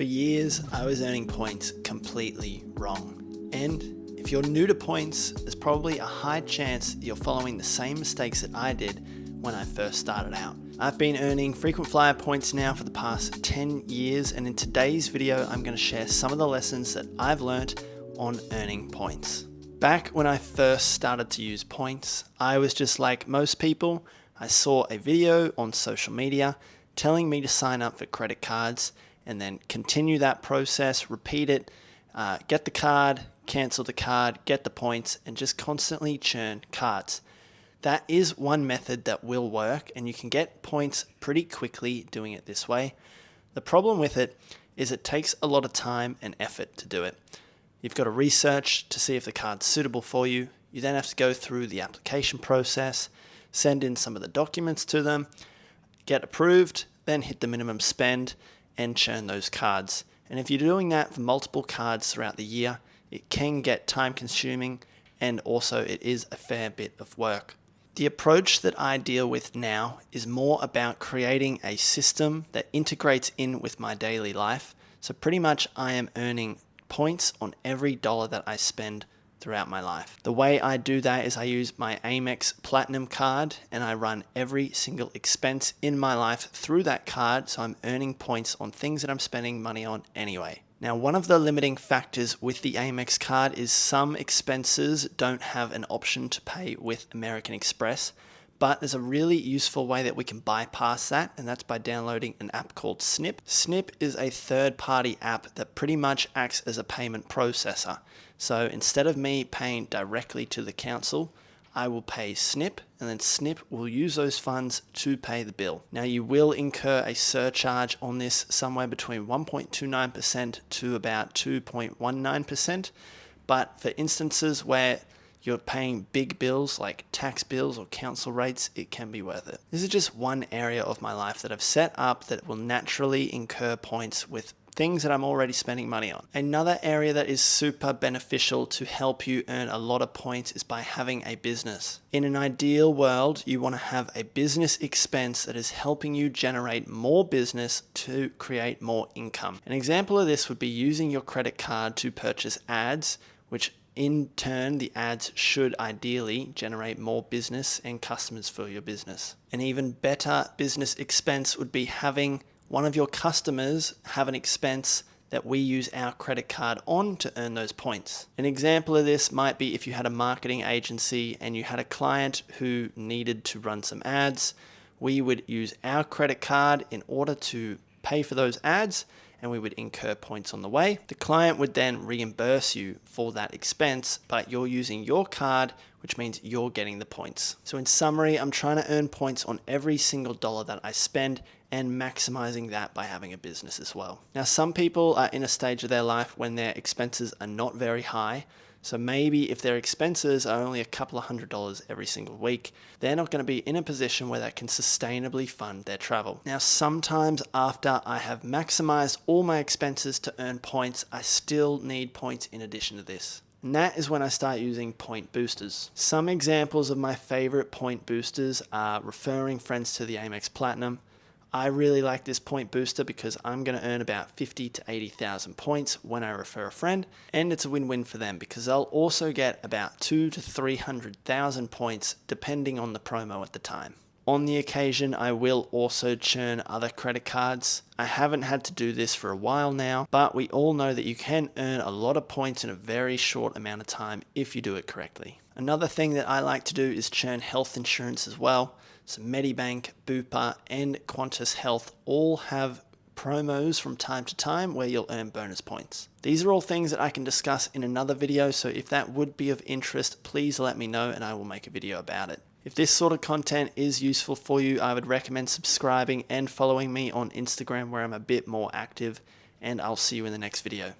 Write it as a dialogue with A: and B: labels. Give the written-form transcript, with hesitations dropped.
A: For years, I was earning points completely wrong. And if you're new to points, there's probably a high chance you're following the same mistakes that I did when I first started out. I've been earning frequent flyer points now for the past 10 years, and in today's video, I'm going to share some of the lessons that I've learned on earning points. Back when I first started to use points, I was just like most people. I saw a video on social media telling me to sign up for credit cards and then continue that process, repeat it, get the card, cancel the card, get the points, and just constantly churn cards. That is one method that will work, and you can get points pretty quickly doing it this way. The problem with it is it takes a lot of time and effort to do it. You've got to research to see if the card's suitable for you. You then have to go through the application process, send in some of the documents to them, get approved, then hit the minimum spend and churn those cards. And if you're doing that for multiple cards throughout the year, it can get time consuming, and also it is a fair bit of work. The approach that I deal with now is more about creating a system that integrates in with my daily life. So pretty much I am earning points on every dollar that I spend throughout my life. The way I do that is I use my Amex Platinum card, and I run every single expense in my life through that card, so I'm earning points on things that I'm spending money on anyway. Now, one of the limiting factors with the Amex card is some expenses don't have an option to pay with American Express, but there's a really useful way that we can bypass that, and that's by downloading an app called Sniip. Sniip is a third-party app that pretty much acts as a payment processor. So instead of me paying directly to the council, I will pay Sniip, and then Sniip will use those funds to pay the bill. Now, you will incur a surcharge on this somewhere between 1.29% to about 2.19%, but for instances where you're paying big bills like tax bills or council rates, it can be worth it. This is just one area of my life that I've set up that will naturally incur points with things that I'm already spending money on. Another area that is super beneficial to help you earn a lot of points is by having a business. In an ideal world, you want to have a business expense that is helping you generate more business to create more income. An example of this would be using your credit card to purchase ads, which in turn, the ads should ideally generate more business and customers for your business. An even better business expense would be having one of your customers have an expense that we use our credit card on to earn those points. An example of this might be if you had a marketing agency and you had a client who needed to run some ads, we would use our credit card in order to pay for those ads, and we would incur points on the way. The client would then reimburse you for that expense, but you're using your card, which means you're getting the points. So in summary, I'm trying to earn points on every single dollar that I spend and maximizing that by having a business as well. Now, some people are in a stage of their life when their expenses are not very high. So maybe if their expenses are only a couple of $100s every single week, they're not going to be in a position where they can sustainably fund their travel. Now, sometimes after I have maximized all my expenses to earn points, I still need points in addition to this. And that is when I start using point boosters. Some examples of my favorite point boosters are referring friends to the Amex Platinum. I really like this point booster because I'm going to earn about 50 to 80,000 points when I refer a friend, and it's a win-win for them because they'll also get about 200,000 to 300,000 points depending on the promo at the time. On the occasion, I will also churn other credit cards. I haven't had to do this for a while now, but we all know that you can earn a lot of points in a very short amount of time if you do it correctly. Another thing that I like to do is churn health insurance as well. So Medibank, Bupa, and Qantas Health all have promos from time to time where you'll earn bonus points. These are all things that I can discuss in another video, so if that would be of interest, please let me know and I will make a video about it. If this sort of content is useful for you, I would recommend subscribing and following me on Instagram where I'm a bit more active, and I'll see you in the next video.